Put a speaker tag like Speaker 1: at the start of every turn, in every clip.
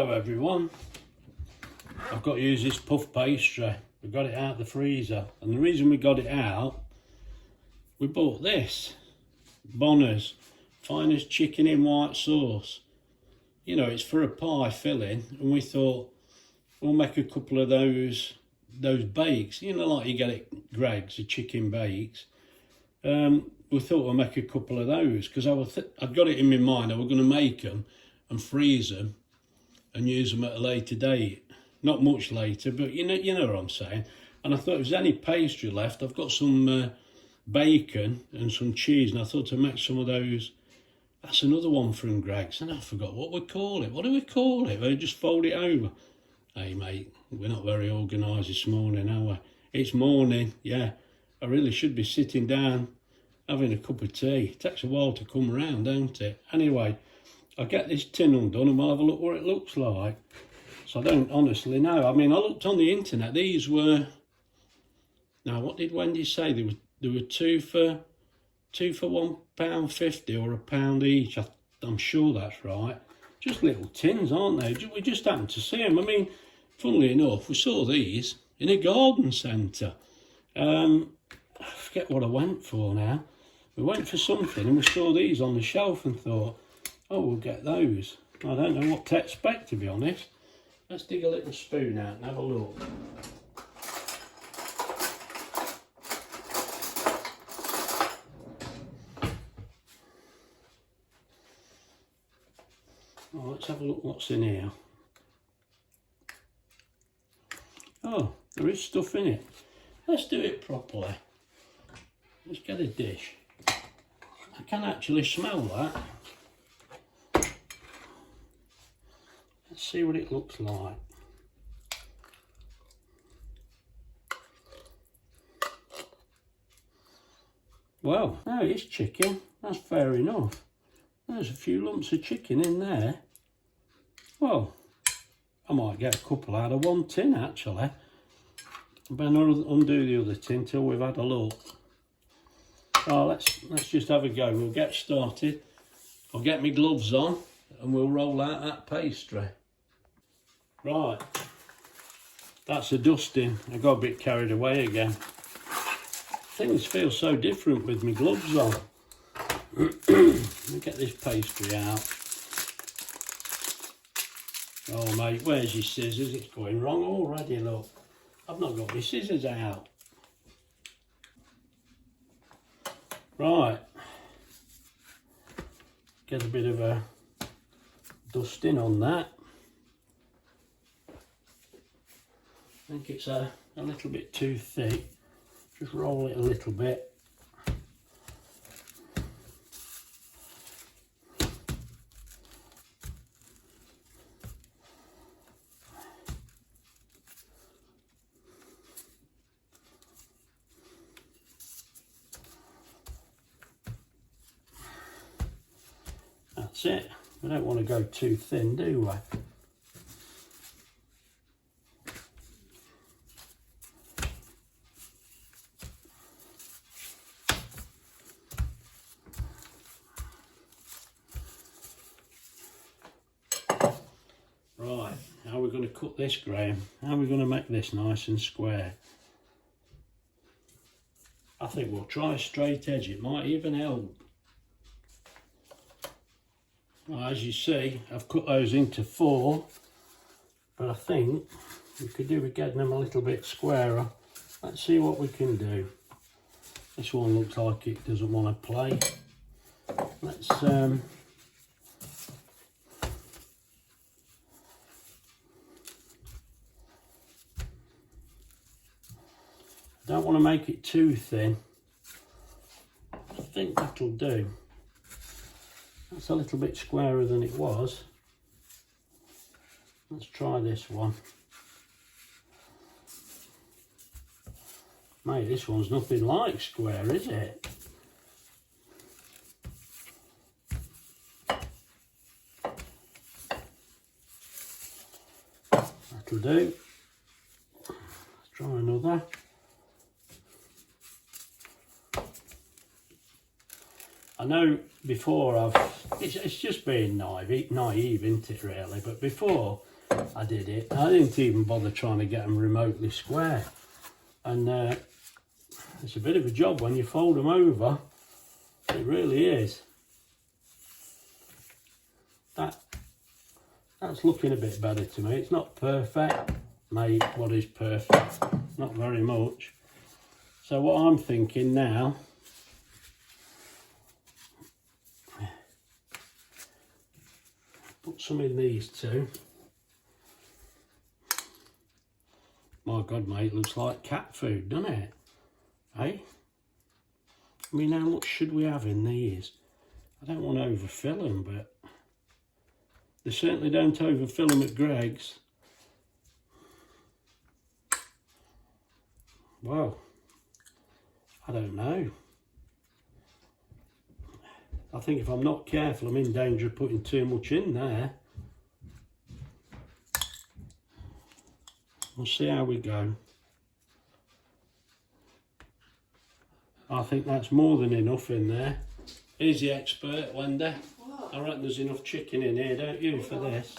Speaker 1: Hello everyone. I've got to use this puff pastry. We got it out of the freezer, and the reason we got it out, we bought this Bonner's Finest Chicken in White Sauce. You know, it's for a pie filling, and we thought we'll make a couple of those bakes. You know, like you get at Greggs, the chicken bakes. We thought we'll make a couple of those because I'd got it in my mind I was going to make them and freeze them and use them at a later date. Not much later, but you know what I'm saying. And I thought if there's any pastry left, I've got some bacon and some cheese, and I thought to make some of those. That's another one from Greggs, and I forgot what we call it. What do we call it? They just fold it over. Hey mate, we're not very organised this morning, are we? It's morning, yeah. I really should be sitting down having a cup of tea. It takes a while to come around, don't it? Anyway, I'll get this tin undone and we'll have a look what it looks like. So I don't honestly know. I mean, I looked on the internet. These were... Now, what did Wendy say? There were two for £1.50 or £1 each. I'm sure that's right. Just little tins, aren't they? We just happened to see them. I mean, funnily enough, we saw these in a garden centre. I forget what I went for now. We went for something and we saw these on the shelf and thought, oh, we'll get those. I don't know what to expect, to be honest. Let's dig a little spoon out and have a look. Oh, let's have a look what's in here. Oh, there is stuff in it. Let's do it properly. Let's get a dish. I can actually smell that. Let's see what it looks like. Well, no, it's chicken. That's fair enough. There's a few lumps of chicken in there. Well, I might get a couple out of one tin, actually. I better undo the other tin till we've had a look. Oh, let's just have a go. We'll get started. I'll get my gloves on and we'll roll out that pastry. Right, that's a dusting. I got a bit carried away again. Things feel so different with my gloves on. Let me get this pastry out. Oh mate, where's your scissors? It's going wrong already, look. I've not got my scissors out. Right. Get a bit of a dusting on that. I think it's a little bit too thick. Just roll it a little bit. That's it. We don't want to go too thin, do we? Right, how are we going to cut this, Graham? How are we going to make this nice and square? I think we'll try a straight edge. It might even help. Well, as you see, I've cut those into 4, but I think we could do with getting them a little bit squarer. Let's see what we can do. This one looks like it doesn't want to play. Let's don't want to make it too thin. I think that'll do. That's a little bit squarer than it was. Let's try this one. Mate, this one's nothing like square, is it? That'll do. Let's try another. I know before it's just being naive, isn't it really? But before I did it. I didn't even bother trying to get them remotely square. And it's a bit of a job when you fold them over. It really is. That's looking a bit better to me. It's not perfect, mate. What is perfect? Not very much. So what I'm thinking now, put some in these two. My God, mate, looks like cat food, doesn't it? Hey? I mean, how much should we have in these? I don't want to overfill them, but they certainly don't overfill them at Greggs. Well, I don't know. I think if I'm not careful, I'm in danger of putting too much in there. We'll see how we go. I think that's more than enough in there. Here's the expert, Wendy. What? I reckon there's enough chicken in here, don't you, for this?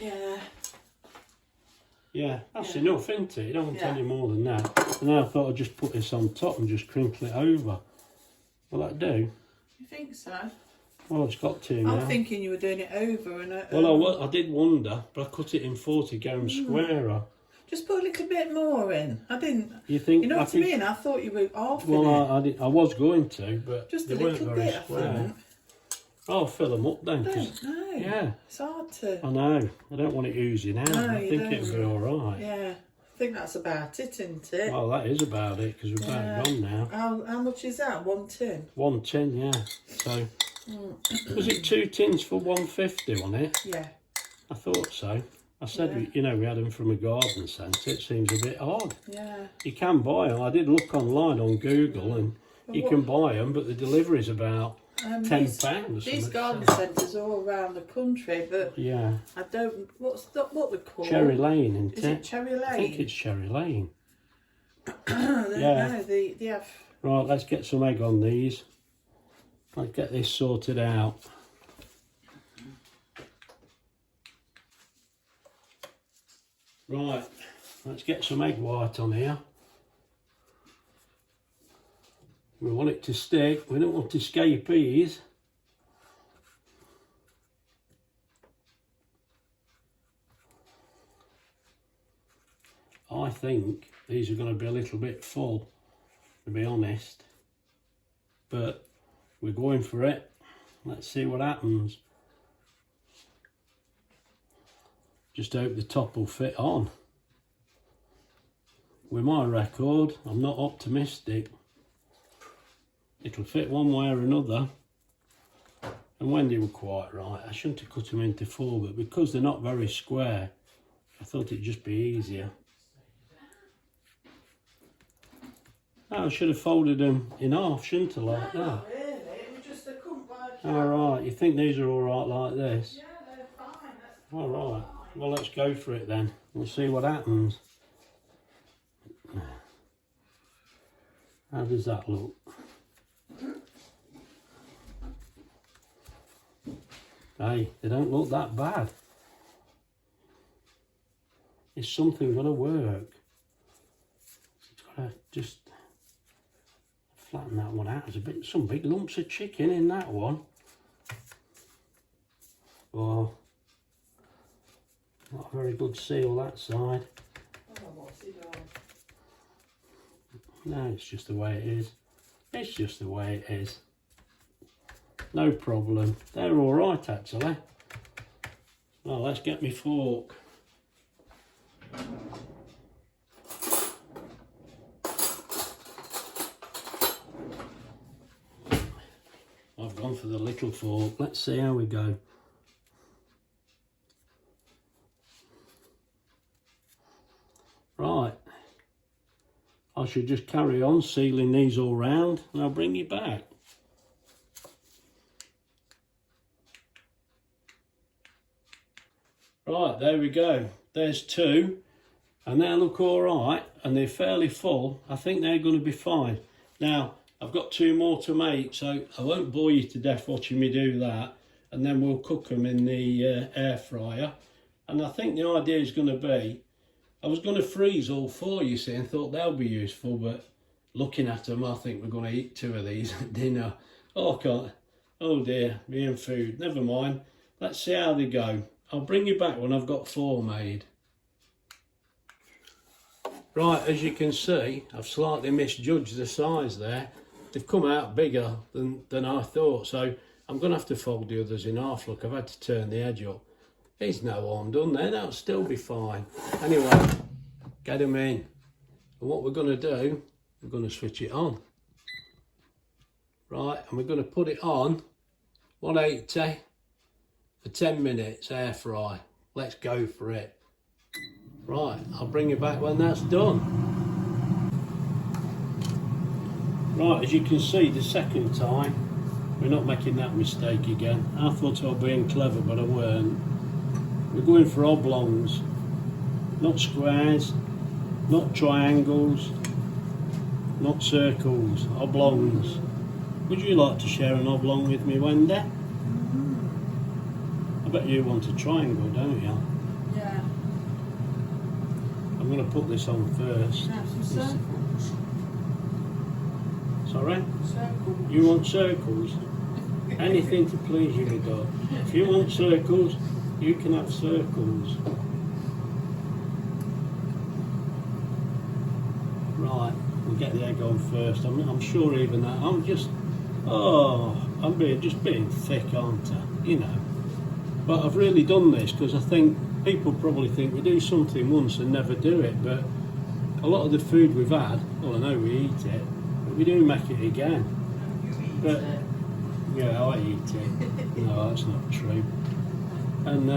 Speaker 2: Yeah.
Speaker 1: Yeah, that's enough, isn't it? You don't want any more than that. And then I thought I'd just put this on top and just crinkle it over. Will that do?
Speaker 2: You think so?
Speaker 1: Well, it's got to now.
Speaker 2: I'm thinking you were doing it over and over.
Speaker 1: Well, I did wonder, but I cut it in 40 grams squarer.
Speaker 2: Just put a little bit more in. I didn't.
Speaker 1: You think?
Speaker 2: You know what I mean? I thought you were half
Speaker 1: Well, I was going to, but
Speaker 2: just
Speaker 1: they
Speaker 2: a
Speaker 1: weren't
Speaker 2: little
Speaker 1: very
Speaker 2: bit.
Speaker 1: square.
Speaker 2: I think.
Speaker 1: I'll fill them up then.
Speaker 2: No.
Speaker 1: Yeah.
Speaker 2: It's hard to.
Speaker 1: I know. I don't want it oozing out.
Speaker 2: No,
Speaker 1: I think it'll be all right.
Speaker 2: Yeah. I think that's about it, isn't it?
Speaker 1: Well, that is about it because we're about gone now.
Speaker 2: How much is that? 1 tin?
Speaker 1: 1 tin, yeah. So, was it 2 tins for 150 on it?
Speaker 2: Yeah.
Speaker 1: I thought so. I said, you know, we had them from a garden centre. It seems a bit odd.
Speaker 2: Yeah.
Speaker 1: You can buy them. I did look online on Google and you can buy them, but the delivery's about £10.
Speaker 2: These garden centres are all around the country, but
Speaker 1: yeah,
Speaker 2: I don't. What they call
Speaker 1: Cherry Lane, isn't
Speaker 2: Is
Speaker 1: it?
Speaker 2: it Cherry Lane?
Speaker 1: I think it's Cherry Lane.
Speaker 2: No, they have.
Speaker 1: Right, let's get some egg on these. Let's get this sorted out. Right, let's get some egg white on here. We want it to stick. We don't want escapees. I think these are going to be a little bit full, to be honest. But we're going for it. Let's see what happens. Just hope the top will fit on. With my record, I'm not optimistic. It'll fit one way or another. And Wendy were quite right. I shouldn't have cut them into 4, but because they're not very square, I thought it'd just be easier. No, I should have folded them in half, shouldn't I, like that?
Speaker 2: Not really. It was just a couldn't buy a
Speaker 1: Alright, you think these are alright like this?
Speaker 2: Yeah, they're fine.
Speaker 1: Alright, well let's go for it then. We'll see what happens. How does that look? Hey, they don't look that bad. Is something going to work? It's got to just flatten that one out. There's some big lumps of chicken in that one. Oh, not a very good seal that side.
Speaker 2: Oh, what's he doing?
Speaker 1: No, it's just the way it is. It's just the way it is. No problem. They're all right, actually. Well, let's get me fork. I've gone for the little fork. Let's see how we go. Right. I should just carry on sealing these all round and I'll bring you back. Right, there we go. There's 2 and they look all right and they're fairly full. I think they're going to be fine. Now, I've got 2 more to make, so I won't bore you to death watching me do that. And then we'll cook them in the air fryer. And I think the idea is going to be, I was going to freeze all four, you see, and thought they'll be useful, but looking at them, I think we're going to eat 2 of these at dinner. Oh, God. Oh dear, me and food. Never mind. Let's see how they go. I'll bring you back when I've got 4 made. Right, as you can see, I've slightly misjudged the size there. They've come out bigger than I thought, so I'm going to have to fold the others in half. Look, I've had to turn the edge up. There's no harm done there, that'll still be fine. Anyway, get them in. And what we're going to do, we're going to switch it on. Right, and we're going to put it on 180 for 10 minutes, air fry. Let's go for it. Right, I'll bring you back when that's done. Right, as you can see, the second time, we're not making that mistake again. I thought I was being clever, but I weren't. We're going for oblongs, not squares, not triangles, not circles, oblongs. Would you like to share an oblong with me, Wendy? I bet you want a triangle, don't you?
Speaker 2: Yeah.
Speaker 1: I'm going to put this on first.
Speaker 2: Have some circles.
Speaker 1: Sorry?
Speaker 2: Circles.
Speaker 1: You want circles? Anything to please you, my dog. If you want circles, you can have circles. Right, we'll get the egg on first. I'm sure even that. I'm just being thick, aren't I? You know. But I've really done this because I think people probably think we do something once and never do it. But a lot of the food we've had, well, I know we eat it, but we do make it again. But yeah, I eat it. No, that's not true. And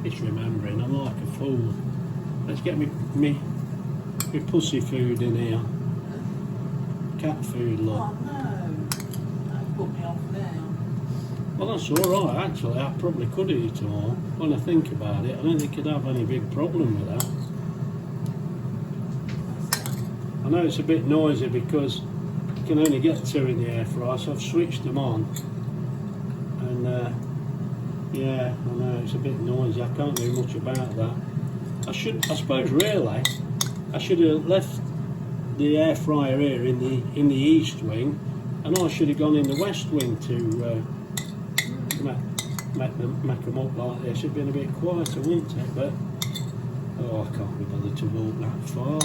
Speaker 1: it's remembering, I'm like a fool. Let's get me pussy food in here. Cat food, look.
Speaker 2: Oh no, that put me off now.
Speaker 1: Well, that's all right, actually. I probably could eat them all. When I think about it, I don't think I'd have any big problem with that. I know it's a bit noisy because you can only get 2 in the air fryer, so I've switched them on. And yeah, I know it's a bit noisy. I can't do much about that. I suppose really, I should have left the air fryer here in the east wing, and I should have gone in the west wing to make them up like this. It'd been a bit quieter, wouldn't it? But oh, I can't be bothered to walk that far.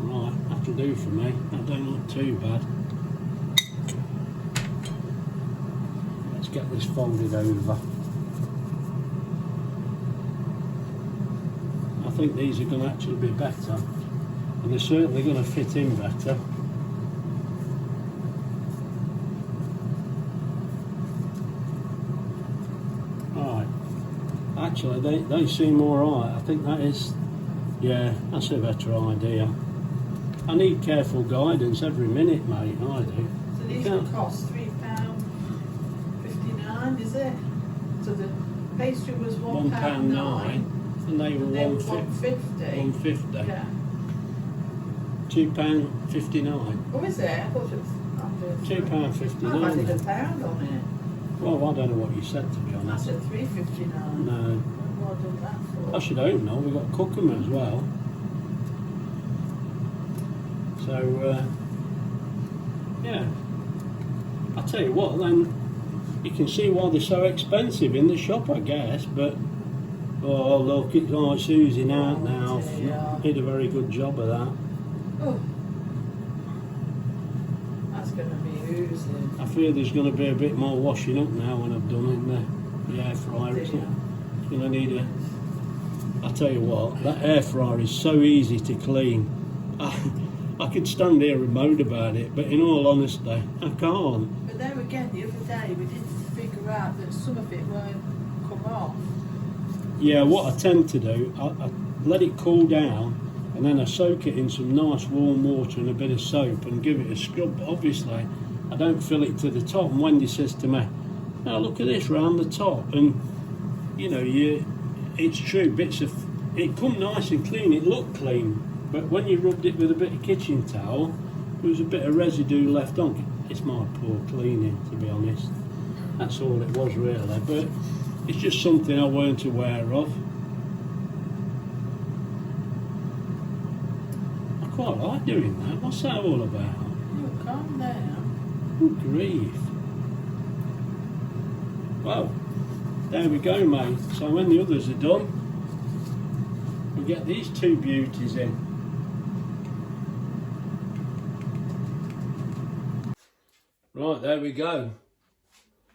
Speaker 1: Right, that'll do for me. That don't look too bad. Let's get this folded over. I think these are going to actually be better, and they're certainly going to fit in better. Right, actually they seem alright. I think that is, yeah, that's a better idea. I need careful guidance every minute, mate, I do.
Speaker 2: So these will cost £3.59, is it? So the pastry was £1.09.
Speaker 1: And they were
Speaker 2: £1.50.
Speaker 1: £1.50.
Speaker 2: Yeah.
Speaker 1: £2.59.
Speaker 2: Oh, is it? I thought it was under
Speaker 1: £2.59.
Speaker 2: Oh, I did £1 on it.
Speaker 1: Well, I don't know what you said, to be
Speaker 2: I
Speaker 1: honest.
Speaker 2: said £3.59.
Speaker 1: No.
Speaker 2: What have I done that for?
Speaker 1: I should hope not. We've got to cook them as well. So, yeah. I'll tell you what, then, you can see why they're so expensive in the shop, I guess, but oh, look, it's oozing out now.
Speaker 2: Yeah.
Speaker 1: Did a very good job of that.
Speaker 2: Oh, that's going to be oozing.
Speaker 1: I fear there's going to be a bit more washing up now when I've done it in the air fryer. It's going to need a... I'll tell you what, that air fryer is so easy to clean. I could stand here and moan about it, but in all honesty, I can't.
Speaker 2: But there again, the other day, we did figure out that some of it won't come off.
Speaker 1: Yeah, what I tend to do, I let it cool down, and then I soak it in some nice warm water and a bit of soap and give it a scrub. But obviously, I don't fill it to the top. And Wendy says to me, "Now look at this round the top," and you know, it's true. Bits of it come nice and clean. It looked clean, but when you rubbed it with a bit of kitchen towel, there was a bit of residue left on. It's my poor cleaning, to be honest. That's all it was really, but it's just something I weren't aware of. I quite like doing that. What's that all about?
Speaker 2: Oh, calm down.
Speaker 1: Good grief. Well, there we go, mate. So when the others are done, we'll get these two beauties in. Right, there we go.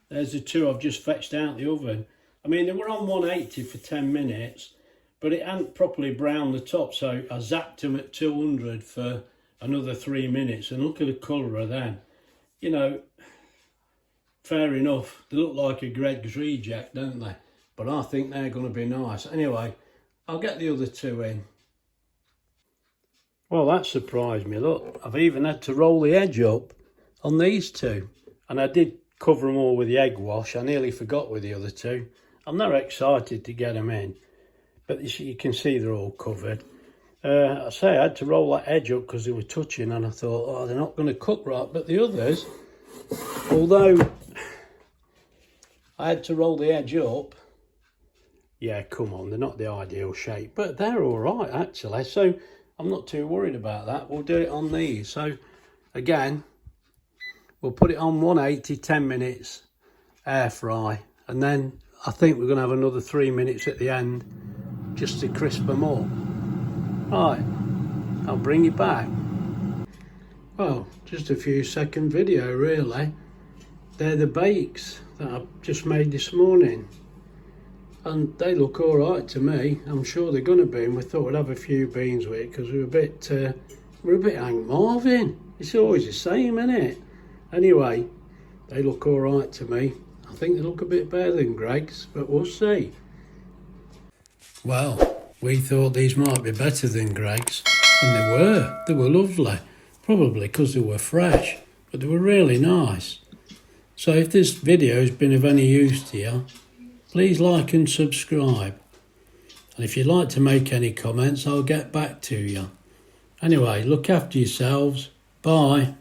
Speaker 1: There's the two I've just fetched out the oven. I mean, they were on 180 for 10 minutes, but it hadn't properly browned the top, so I zapped them at 200 for another 3 minutes, and look at the colour of them. You know, fair enough, they look like a Greggs reject, don't they? But I think they're going to be nice. Anyway, I'll get the other two in. Well, that surprised me. Look, I've even had to roll the edge up on these two. And I did cover them all with the egg wash. I nearly forgot with the other two. I'm not excited to get them in, but you can see they're all covered. I say I had to roll that edge up because they were touching, and I thought, oh, they're not going to cook right. But the others, although I had to roll the edge up, yeah, come on, they're not the ideal shape, but they're all right actually. So I'm not too worried about that. We'll do it on these. So again, we'll put it on 180, 10 minutes, air fry, and then I think we're going to have another 3 minutes at the end just to crisp them up. Right, I'll bring it back. Well, just a few second video really. They're the bakes that I just made this morning, and they look all right to me. I'm sure they're going to be, and we thought we'd have a few beans with it because we're a bit Hank Marvin. It's always the same, isn't it? Anyway, they look all right to me. I think they look a bit better than Greggs, but we'll see. Well, we thought these might be better than Greggs, and they were. They were lovely, probably because they were fresh, but they were really nice. So if this video has been of any use to you, please like and subscribe. And if you'd like to make any comments, I'll get back to you. Anyway, look after yourselves. Bye.